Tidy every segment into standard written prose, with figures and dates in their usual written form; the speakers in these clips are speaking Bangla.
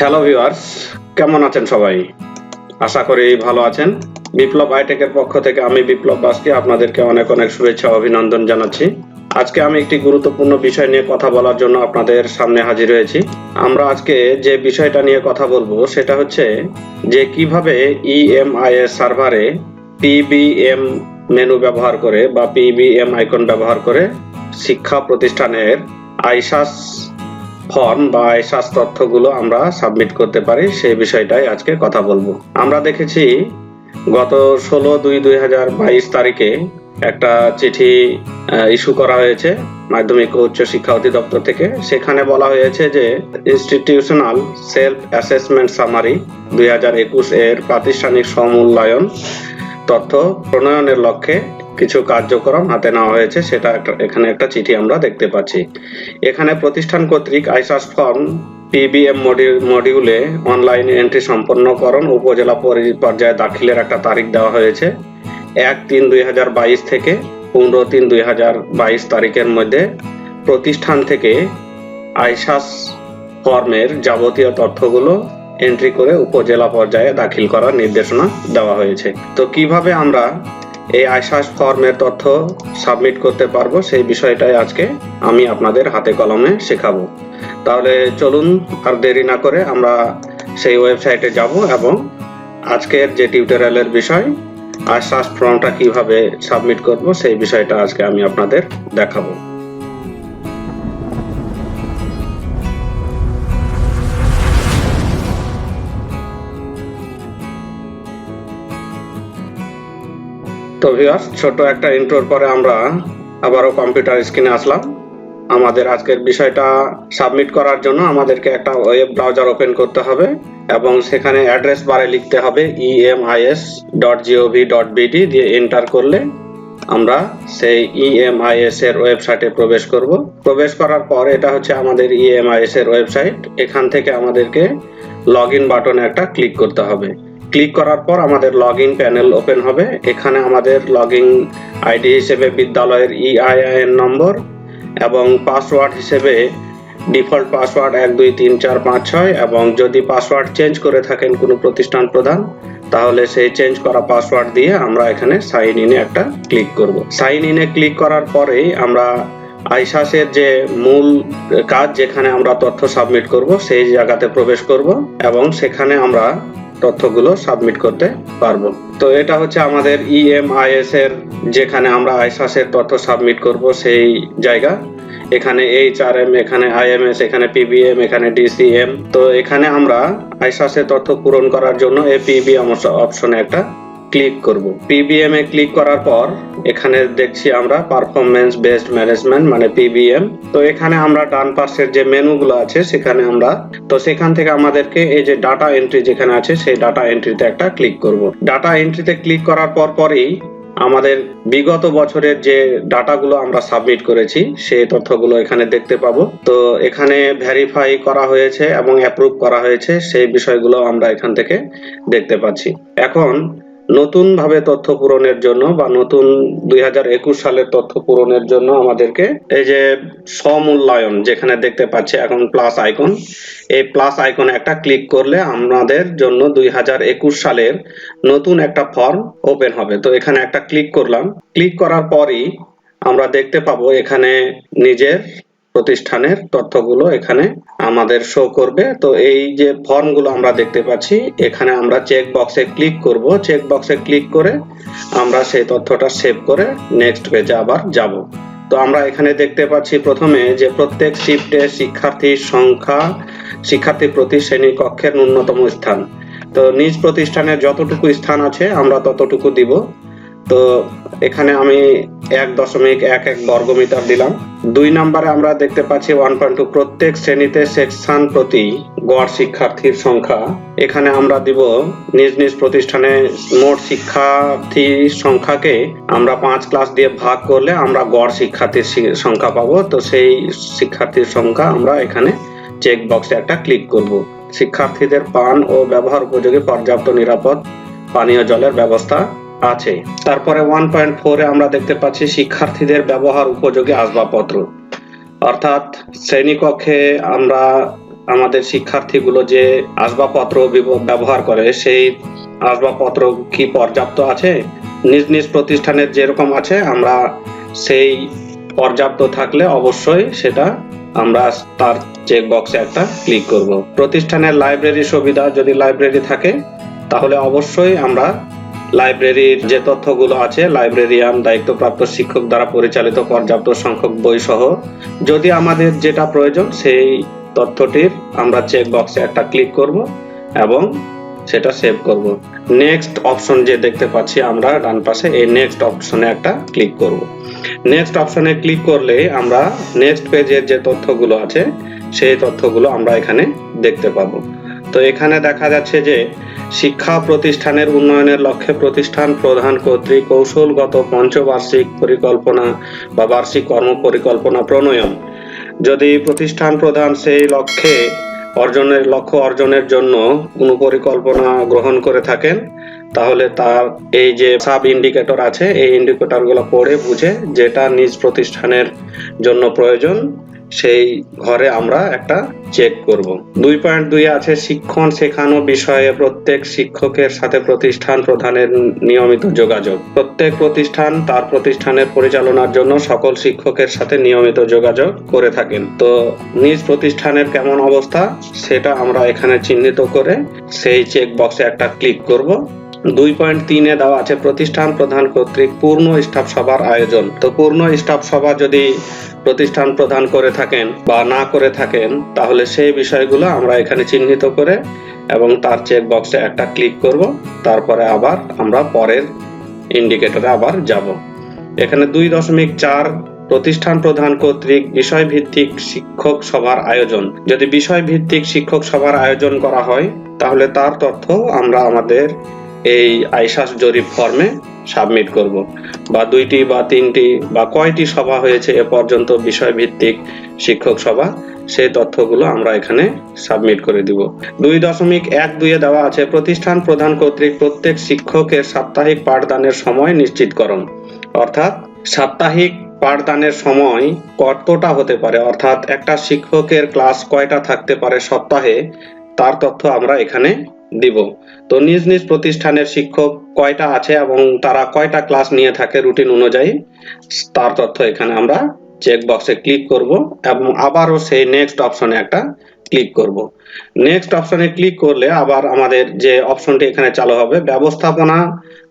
হ্যালো ভিউয়ার্স, কেমন আছেন সবাই? আশা করি ভালো আছেন। বিপ্লব আই টেকের পক্ষ থেকে আমি বিপ্লব বাসকি আপনাদেরকে অনেক অনেক শুভেচ্ছা ও অভিনন্দন জানাচ্ছি। আজকে আমি একটি গুরুত্বপূর্ণ বিষয় নিয়ে কথা বলার জন্য আপনাদের সামনে হাজির হয়েছি। আমরা আজকে যে বিষয়টা নিয়ে কথা বলবো সেটা হচ্ছে যে কিভাবে ইএমআইএস সার্ভারে পিবিএম মেনু ব্যবহার করে বা পিবিএম আইকন ব্যবহার করে শিক্ষা প্রতিষ্ঠানের আইসাস ফর্ম বা আইসাস তথ্যগুলো আমরা সাবমিট করতে পারি সেই বিষয়টাই আজকে কথা বলবো। আমরা দেখেছি গত 16/2/2022 তারিখে একটা চিঠি ইস্যু করা হয়েছে মাধ্যমিক ও উচ্চ শিক্ষা অধিদপ্তর থেকে। সেখানে বলা হয়েছে যে ইনস্টিটিউশনাল সেলফ অ্যাসেসমেন্ট সামারি 2021 এর প্রাতিষ্ঠানিক সমূল্যায়ন তথ্য প্রণয়নের লক্ষ্যে কিছু কার্যক্রম হাতে নেওয়া হয়েছে, সেটা এখানে একটা চিঠি আমরা দেখতে পাচ্ছি। এখানে প্রতিষ্ঠান কর্তৃক আইসাস ফর্ম পিবিএম মডিউলে অনলাইন এন্ট্রি সম্পন্নকরণ উপজেলা পর্যায়ে দাখিলের একটা তারিখ দেওয়া হয়েছে 1/3/2022 থেকে 15/3/2022 তারিখের মধ্যে প্রতিষ্ঠান থেকে আইসাস ফর্মের যাবতীয় তথ্যগুলো এন্ট্রি করে উপজেলা পর্যায়ে দাখিল করার নির্দেশনা দেওয়া হয়েছে। তো কিভাবে আমরা এই আইসাস ফর্মের তথ্য সাবমিট করতে পারবো সেই বিষয়টাই আজকে আমি আপনাদের হাতে কলমে শেখাবো। তাহলে চলুন আর দেরি না করে আমরা সেই ওয়েবসাইটে যাব এবং আজকের যে টিউটোরিয়ালের বিষয় আইসাস ফর্মটা কিভাবে সাবমিট করব সেই বিষয়টা আজকে আমি আপনাদের দেখাবো। তো ভিউয়ার্স, ছোট একটা ইন্ট্রোর পরে আমরা আবারও কম্পিউটার স্ক্রিনে আসলাম। আমাদের আজকের বিষয়টা সাবমিট করার জন্য আমাদেরকে একটা ওয়েব ব্রাউজার ওপেন করতে হবে এবং সেখানে অ্যাড্রেস বারে লিখতে হবে emis.gov.bd দিয়ে এন্টার করলে আমরা সেই ইএমআইএস এর ওয়েবসাইটে প্রবেশ করব। প্রবেশ করার পর এটা হচ্ছে আমাদের ইএমআইএস এর ওয়েবসাইট। এখান থেকে আমাদেরকে লগইন বাটনে একটা ক্লিক করতে হবে। ক্লিক করার পর আমাদের লগইন প্যানেল ওপেন হবে। এখানে আমাদের লগইন আইডি হিসেবে বিদ্যালয়ের ইআইএন নম্বর এবং পাসওয়ার্ড হিসেবে ডিফল্ট পাসওয়ার্ড 123456 এবং যদি পাসওয়ার্ড চেঞ্জ করে থাকেন কোনো প্রতিষ্ঠান প্রধান তাহলে সেই চেঞ্জ করা পাসওয়ার্ড দিয়ে আমরা এখানে সাইন ইনে একটা ক্লিক করব। সাইন ইনে ক্লিক করার পরেই আমরা আইসাসের যে মূল কাজ যেখানে আমরা তথ্য সাবমিট করব সেই জায়গাতে প্রবেশ করব এবং সেখানে আমরা তথ্যগুলো সাবমিট করতে পারবো। তো এটা হচ্ছে আমাদের ইএমআইএস এর যেখানে আমরা আইসাসের তথ্য সাবমিট করব সেই জায়গা। এখানে এইচআরএম, এখানে আইএমএস, এখানে পিবিএম, এখানে ডিসিএম। তো এখানে আমরা আইসাসের তথ্য পূরণ করার জন্য এই পিবিএম অপশনে একটা ক্লিক করব। পিবিএম এ ক্লিক করার পর এখানে দেখছি আমরা পারফরম্যান্স বেসড ম্যানেজমেন্ট মানে পিবিএম। তো এখানে আমরা ডান পাশের যে মেনুগুলো আছে সেখানে আমরা সেখান থেকে আমাদেরকে এই যে ডাটা এন্ট্রি যেখানে আছে সেই ডাটা এন্ট্রিতে একটা ক্লিক করব। ডাটা এন্ট্রিতে ক্লিক করার পরই আমাদের বিগত বছরের যে ডাটাগুলো আমরা সাবমিট করেছি সেই তথ্যগুলো এখানে দেখতে পাবো। তো এখানে ভেরিফাই করা হয়েছে এবং অ্যাপ্রুভ করা হয়েছে সেই বিষয়গুলো আমরা এখান থেকে দেখতে পাচ্ছি। এখন নতুন ভাবে তথ্য পূরণের জন্য বা নতুন 2021 সালের তথ্য পূরণের জন্য আমাদেরকে এই যে সমূল্যায়ন যেখানে দেখতে পাচ্ছি এখন প্লাস আইকন, এই প্লাস আইকনে একটা ক্লিক করলে আমাদের জন্য 2021 সালের নতুন একটা ফর্ম ওপেন হবে। তো এখানে একটা ক্লিক করলাম। ক্লিক করার পরই আমরা দেখতে পাবো এখানে নিজের প্রতিষ্ঠানের তথ্যগুলো এখানে আমাদের শো করবে। তো এই যে ফর্মগুলো আমরা দেখতে পাচ্ছি এখানে আমরা চেক বক্সে ক্লিক করব। চেক বক্সে ক্লিক করে আমরা সেই তথ্যটা সেভ করে নেক্সট পেজে আবার যাব। তো আমরা এখানে দেখতে পাচ্ছি প্রথমে যে প্রত্যেক শিফটে শিক্ষার্থীর সংখ্যা, শিক্ষার্থী প্রতি শ্রেণী কক্ষের ন্যূনতম স্থান। তো নিজ প্রতিষ্ঠানের যতটুকু স্থান আছে আমরা ততটুকু দিব। তো এখানে আমি 1.11 বর্গমিটার দিলাম। 2 নম্বরে আমরা দেখতে পাচ্ছি 1.2 প্রত্যেক শ্রেণীতে সেকশন প্রতি গড় শিক্ষার্থীর সংখ্যা। এখানে আমরা দিব নিজ নিজ প্রতিষ্ঠানে মোট শিক্ষার্থীর সংখ্যাকে আমরা 5 ক্লাস দিয়ে ভাগ করলে আমরা গড় শিক্ষার্থীর সংখ্যা পাবো। তো সেই শিক্ষার্থীর সংখ্যা আমরা এখানে চেক বক্সে একটা ক্লিক করব। শিক্ষার্থীদের পান ও ব্যবহার উপযোগী পর্যাপ্ত নিরাপদ পানীয় জলের ব্যবস্থা আছে। তারপরে 1.4 এ আমরা দেখতে পাচ্ছি শিক্ষার্থীদের ব্যবহার উপযোগী আসবাবপত্র, অর্থাৎ শ্রেণীকক্ষে আমরা আমাদের শিক্ষার্থীগুলো যে আসবাবপত্র ব্যবহার করে সেই আসবাবপত্র কি পর্যাপ্ত আছে, নিজ নিজ প্রতিষ্ঠানের যেরকম আছে আমরা সেই পর্যাপ্ত থাকলে অবশ্যই সেটা আমরা তার চেক বক্সে একটা ক্লিক করব। প্রতিষ্ঠানের লাইব্রেরি সুবিধা, যদি লাইব্রেরি থাকে তাহলে অবশ্যই আমরা লাইব্রেরির যে তথ্যগুলো আছে, লাইব্রেরিয়ান দায়িত্বপ্রাপ্ত শিক্ষক দ্বারা পরিচালিত পর্যাপ্ত সংখ্যক বই সহ যদি আমাদের যেটা প্রয়োজন সেই তথ্যটির আমরা চেক বক্সে একটা ক্লিক করব এবং সেটা সেভ করব। নেক্সট অপশন যে দেখতে পাচ্ছি আমরা ডান পাশে, এই নেক্সট অপশনে একটা ক্লিক করব। নেক্সট অপশনে ক্লিক করলে আমরা নেক্সট পেজের যে তথ্যগুলো আছে সেই তথ্যগুলো আমরা এখানে দেখতে পাবো। তো এখানে দেখা যাচ্ছে যে শিক্ষা প্রতিষ্ঠানের উন্নয়নের লক্ষ্যে প্রতিষ্ঠান প্রধান কর্তৃক কৌশলগত পঞ্চবার্ষিক পরিকল্পনা বা বার্ষিক কর্ম পরিকল্পনা প্রণয়ন। যদি প্রতিষ্ঠান প্রধান সেই লক্ষ্য অর্জনের জন্য কোনো পরিকল্পনা গ্রহণ করে থাকেন তাহলে তার এই যে সাব ইন্ডিকেটর আছে এই ইন্ডিকেটরগুলো পড়ে বুঝে যেটা নিজ প্রতিষ্ঠানের জন্য প্রয়োজন সেই ঘরে আমরা একটা চেক করব। 2.2 আছে শিক্ষণ শেখানো বিষয়ে প্রত্যেক শিক্ষকের সাথে প্রতিষ্ঠান প্রধানের নিয়মিত যোগাযোগ। প্রত্যেক প্রতিষ্ঠান তার প্রতিষ্ঠানের পরিচালনার জন্য সকল শিক্ষকের সাথে নিয়মিত যোগাযোগ করে থাকেন। তো নিজ প্রতিষ্ঠানের কেমন অবস্থা সেটা আমরা এখানে চিহ্নিত করে সেই চেক বক্সে একটা ক্লিক করব। 2.3 এ দেওয়া আছে প্রতিষ্ঠান প্রধান কর্তৃক পূর্ণ স্টাফ সভার আয়োজন। তো পূর্ণ স্টাফ সভা যদি প্রতিষ্ঠান প্রধান করে থাকেন বা না করে থাকেন তাহলে সেই বিষয়গুলো আমরা এখানে চিহ্নিত করে এবং তার চেক বক্সে একটা ক্লিক করব। তারপরে আবার আমরা পরের ইন্ডিকেটরে আবার যাব। এখানে 2.4 প্রতিষ্ঠান প্রধান কর্তৃক বিষয়ভিত্তিক শিক্ষক সভার আয়োজন। যদি বিষয়ভিত্তিক শিক্ষক সভার আয়োজন করা হয় তাহলে তার তথ্য আমরা আমাদের এই আইসাস জরিপ ফর্মে সাবমিট করব। বা 2টি বা 3টি বা কয়টি সভা হয়েছে এ পর্যন্ত বিষয়ভিত্তিক শিক্ষক সভা সেই তথ্যগুলো আমরা এখানে সাবমিট করে দিব। 2.12 দেওয়া আছে প্রতিষ্ঠান প্রধান কর্তৃক প্রত্যেক শিক্ষকের সাপ্তাহিক পাঠদানের সময় নিশ্চিতকরণ। অর্থাৎ সাপ্তাহিক পাঠদানের সময় কতটা হতে পারে, অর্থাৎ একটা শিক্ষকের ক্লাস কয়টা থাকতে পারে সপ্তাহে তার তথ্য আমরা এখানে দিব। তো নিজ নিজ প্রতিষ্ঠানের শিক্ষক কয়টা আছে এবং তারা কয়টা ক্লাস নিয়ে থাকে রুটিন অনুযায়ী তার তথ্য এখানে আমরা চেক বক্সে ক্লিক করব এবং আবারও সেই নেক্সট অপশনে একটা ক্লিক করব। নেক্সট অপশনে ক্লিক করলে আবার আমাদের যে অপশনটি এখানে চালু হবে ব্যবস্থাপনা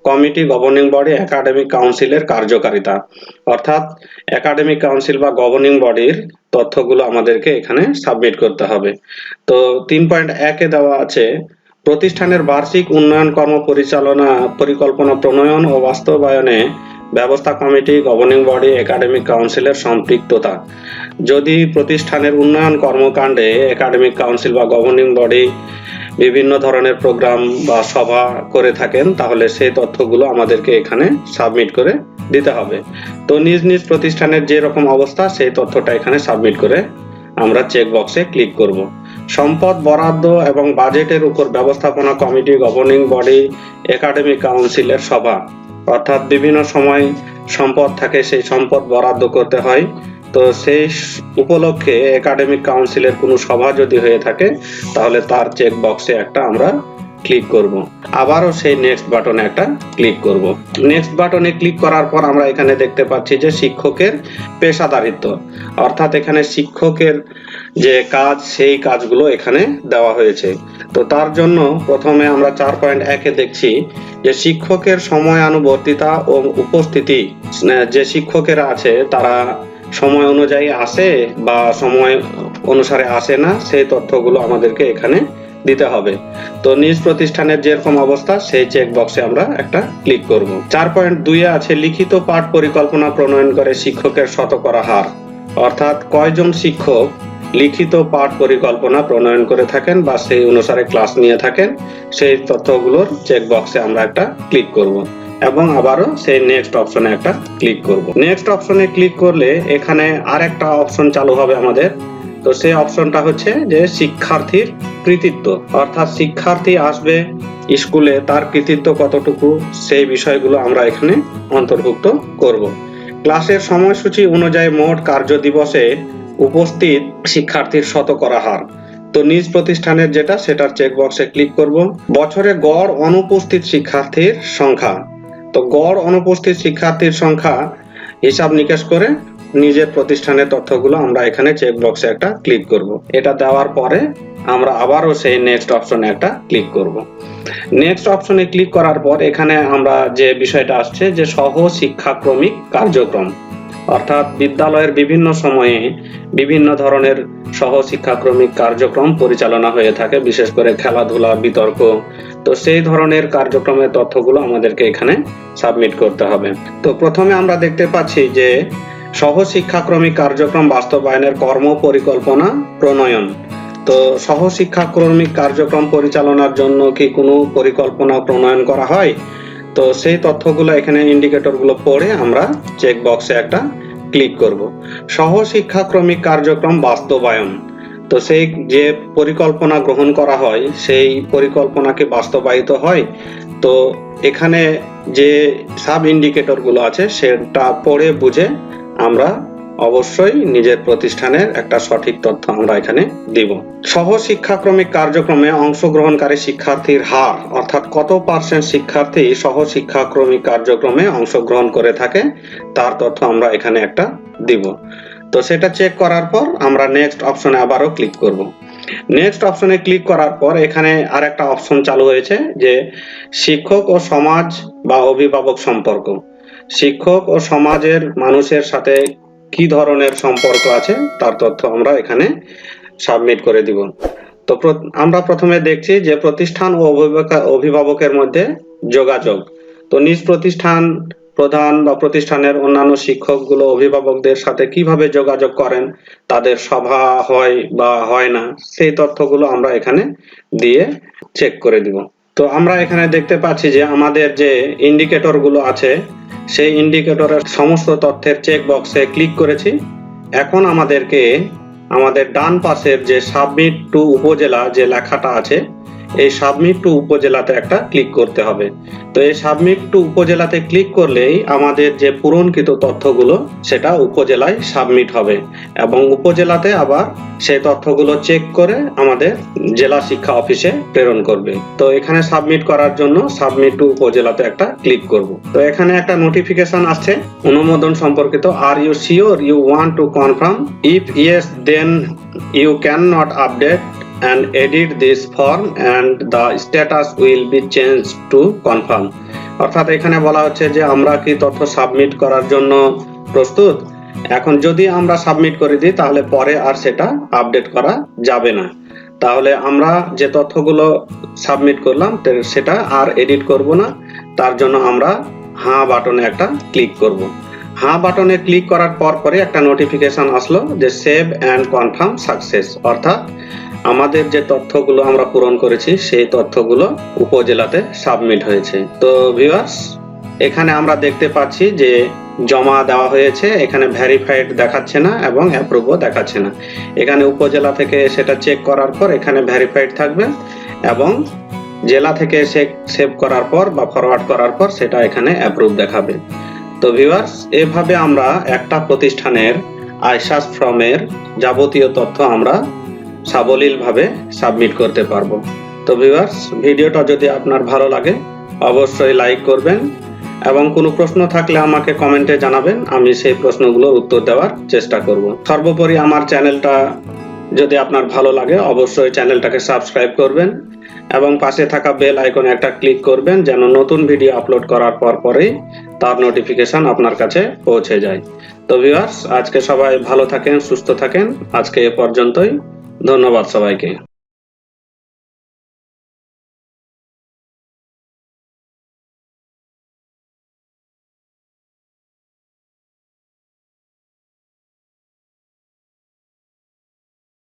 কমিটি গভর্নিং বডি একাডেমিক কাউন্সিলের কার্যকারিতা। অর্থাৎ একাডেমিক কাউন্সিল বা গভর্নিং বডির তথ্যগুলো আমাদেরকে এখানে সাবমিট করতে হবে। তো 3.1 দেওয়া আছে প্রতিষ্ঠানের বার্ষিক উন্নয়ন কর্ম পরিকল্পনা প্রণয়ন ও বাস্তবায়নে ব্যবস্থা কমিটি গভর্নিং বডি একাডেমিক কাউন্সিলের সম্পৃক্ততা। যদি প্রতিষ্ঠানের উন্নয়ন কর্মকাণ্ডে একাডেমিক কাউন্সিল বা গভর্নিং বডি বিভিন্ন ধরনের প্রোগ্রাম বা সভা করে থাকেন তাহলে সেই তথ্যগুলো আমাদেরকে এখানে সাবমিট করে দিতে হবে। তো নিজ নিজ প্রতিষ্ঠানের যে রকম অবস্থা সেই তথ্যটা এখানে সাবমিট করে আমরা চেক বক্সে ক্লিক করব। সম্পদ বরাদ্দ এবং বাজেটের উপর ব্যবস্থাপনা কমিটি গভর্নিং বডি একাডেমিক কাউন্সিলের সভা। অর্থাৎ বিভিন্ন সময় সম্পদ থাকে, সেই সম্পদ বরাদ্দ করতে হয়। তো সেই উপলক্ষে একাডেমিক কাউন্সিলের কোনো সভা যদি হয়ে থাকে তাহলে তার চেক বক্সে একটা আমরা ক্লিক করব। আবারও সেই নেক্সট বাটনে একটা ক্লিক করব। নেক্সট বাটনে ক্লিক করার পর আমরা এখানে দেখতে পাচ্ছি যে শিক্ষকের পেশাদারিত্ব, অর্থাৎ এখানে শিক্ষকের যে কাজ সেই কাজগুলো এখানে দেওয়া হয়েছে। তো তার জন্য প্রথমে আমরা 4.1 দেখছি যে শিক্ষকের সময়ানুবর্তিতা ও উপস্থিতি। যে শিক্ষকেরা আছে তারা সময় অনুযায়ী আসে বা সময় অনুসারে আসে না সেই তথ্যগুলো আমাদেরকে এখানে দিতে হবে। তো নিজ প্রতিষ্ঠানের যেরকম অবস্থা সেই চেক বক্সে আমরা একটা ক্লিক করব। 4.2 আছে লিখিত পাঠ পরিকল্পনা প্রণয়ন করে শিক্ষকের শতকরা হার। অর্থাৎ কয়জন শিক্ষক লিখিত পাঠ পরিকল্পনা প্রণয়ন করে থাকেন বা সেই অনুসারে ক্লাস নিয়ে থাকেন সেই তথ্যগুলোর চেক বক্সে আমরা একটা ক্লিক করব এবং আবারও সেই নেক্সট অপশনে একটা ক্লিক করব। নেক্সট অপশনে ক্লিক করলে এখানে আরেকটা অপশন চালু হবে আমাদের। তো সেই অপশনটা হচ্ছে যে শিক্ষার্থীর কৃতিত্ব, অর্থাৎ শিক্ষার্থী আসবে স্কুলে তার কৃতিত্ব কতটুকু সেই বিষয়গুলো আমরা এখানে অন্তর্ভুক্ত করব। ক্লাসের সময়সূচি অনুযায়ী মোট কার্য দিবসে উপস্থিত শিক্ষার্থীর শতকরা হার। তো নিজ প্রতিষ্ঠানের যেটা সেটার চেকবক্সে ক্লিক করব। বছরে গড় অনুপস্থিত শিক্ষার্থীর সংখ্যা, তো গড় অনুপস্থিত শিক্ষার্থীর সংখ্যা হিসাব নিকাশ করে নিজের প্রতিষ্ঠানের তথ্যগুলো আমরা এখানে চেকবক্সে একটা ক্লিক করব। এটা দেওয়ার পরে আমরা আবারও সেই নেক্সট অপশনে একটা ক্লিক করব। নেক্সট অপশনে ক্লিক করার পর এখানে আমরা যে বিষয়টা আসছে যে সহ শিক্ষাক্রমিক কার্যক্রম, অর্থাৎ বিদ্যালয়ের বিভিন্ন সময়ে বিভিন্ন ধরনের সহ শিক্ষাক্রমিক কার্যক্রম পরিচালনা হয়ে থাকে, বিশেষ করে খেলাধুলা, বিতর্ক। তো সেই ধরনের কার্যক্রমের তথ্যগুলো আমাদেরকে এখানে সাবমিট করতে হবে। তো প্রথমে আমরা দেখতে পাচ্ছি যে সহ শিক্ষাক্রমিক কার্যক্রম বাস্তবায়নের কর্ম পরিকল্পনা প্রণয়ন। তো সহ শিক্ষাক্রমিক কার্যক্রম পরিচালনার জন্য কি কোনো পরিকল্পনা প্রণয়ন করা হয়? তো সেই তথ্যগুলো এখানে ইন্ডিকেটরগুলো পড়ে আমরা চেক বক্সে একটা ক্লিক করব। সহ শিক্ষাক্রমিক কার্যক্রম বাস্তবায়ন, তো সেই যে পরিকল্পনা গ্রহণ করা হয় সেই পরিকল্পনাকে বাস্তবায়িত হয়। তো এখানে যে সাব ইন্ডিকেটরগুলো আছে সেটা পড়ে বুঝে আমরা অবশ্যই নিজের প্রতিষ্ঠানের একটা সঠিক তথ্য আমরা এখানে দিব। সহ শিক্ষাক্রমিক কার্যক্রমে অংশগ্রহণকারী শিক্ষার্থীর হার, অর্থাৎ কত % শিক্ষার্থী সহ শিক্ষাক্রমিক কার্যক্রমে অংশগ্রহণ করে থাকে তার তথ্য আমরা এখানে একটা দিব। তো সেটা চেক করার পর আমরা নেক্সট অপশনে আবারও ক্লিক করব। নেক্সট অপশনে ক্লিক করার পর এখানে আরেকটা অপশন চালু হয়েছে যে শিক্ষক ও সমাজ বা অভিভাবক সম্পর্ক। শিক্ষক ও সমাজের মানুষের সাথে কি ধরনের সম্পর্ক আছে তার তথ্য আমরা এখানে সাবমিট করে দিব। তো আমরা প্রথমে দেখছি যে প্রতিষ্ঠান ও অভিভাবকের মধ্যে যোগাযোগ। তো নিজ প্রতিষ্ঠান প্রধান বা প্রতিষ্ঠানের অন্যান্য শিক্ষকগুলো অভিভাবকদের সাথে কিভাবে যোগাযোগ করেন, তাদের সভা হয় বা হয় না, সেই তথ্যগুলো আমরা এখানে দিয়ে চেক করে দিব। তো আমরা এখানে দেখতে পাচ্ছি যে আমাদের যে ইন্ডিকেটরগুলো আছে সেই ইন্ডিকেটরের সমস্ত তথ্যের চেক বক্সে ক্লিক করেছি। এখন আমাদেরকে আমাদের ডান পাশের যে সাবমিট টু উপজেলা যে লেখাটা আছে এই সাবমিট টু উপজেলাতে একটা ক্লিক করতে হবে। তো এই সাবমিট টু উপজেলাতে ক্লিক করলেই আমাদের যে পূরণকৃত তথ্যগুলো সেটা উপজেলায় সাবমিট হবে এবং উপজেলাতে আবার সেই তথ্যগুলো চেক করে আমাদের জেলা শিক্ষা অফিসে প্রেরণ করবে। তো এখানে সাবমিট করার জন্য সাবমিট টু উপজেলাতে একটা ক্লিক করব। তো এখানে একটা নোটিফিকেশন আসছে অনুমোদন সম্পর্কিত, are you sure you want to confirm, if yes then you can not update and edit this form and the status will be changed to confirm। অর্থাৎ এখানে বলা হচ্ছে যে আমরা কি তথ্য সাবমিট করার জন্য প্রস্তুত। এখন যদি আমরা সাবমিট করে দিই তাহলে পরে আর সেটা আপডেট করা যাবে না। তাহলে আমরা যে তথ্যগুলো সাবমিট করলাম সেটা আর এডিট করব না, তার জন্য আমরা হ্যাঁ বাটনে একটা ক্লিক করব। হ্যাঁ বাটনে ক্লিক করার পরে একটা নোটিফিকেশন আসলো যে সেভ অ্যান্ড কনফার্ম সাকসেস, অর্থাৎ আমাদের যে তথ্যগুলো আমরা পূরণ করেছি সেই তথ্যগুলো উপজেলাতে সাবমিট হয়েছে। তো ভিউয়ার্স এখানে আমরা দেখতে পাচ্ছি যে জমা দেওয়া হয়েছে, এখানে ভেরিফাইড দেখাচ্ছে না এবং অ্যাপ্রুভও দেখাচ্ছে না। এখানে উপজেলা থেকে সেটা চেক করার পর এখানে ভেরিফাইড থাকবে এবং জেলা থেকে সেভ করার পর বা ফরওয়ার্ড করার পর সেটা এখানে অ্যাপ্রুভ দেখাবে। তো ভিউয়ার্স এভাবে আমরা একটা প্রতিষ্ঠানের আইসাস ফর্মের যাবতীয় তথ্য আমরা সাবলীলভাবে সাবমিট করতে পারবো। তো ভিউয়ার্স ভিডিওটা যদি আপনার ভালো লাগে অবশ্যই লাইক করবেন এবং কোনো প্রশ্ন থাকলে আমাকে কমেন্টে জানাবেন, আমি সেই প্রশ্নগুলোর উত্তর দেওয়ার চেষ্টা করব। সর্বোপরি আমার চ্যানেলটা যদি আপনার ভালো লাগে অবশ্যই চ্যানেলটাকে সাবস্ক্রাইব করবেন এবং পাশে থাকা বেল আইকনে একটা ক্লিক করবেন যেন নতুন ভিডিও আপলোড করার পরেই তার নোটিফিকেশন আপনার কাছে পৌঁছে যায়। তো ভিউয়ার্স আজকে সবাই ভালো থাকেন, সুস্থ থাকেন, আজকে এ পর্যন্তই। ধন্যবাদ সবাইকে।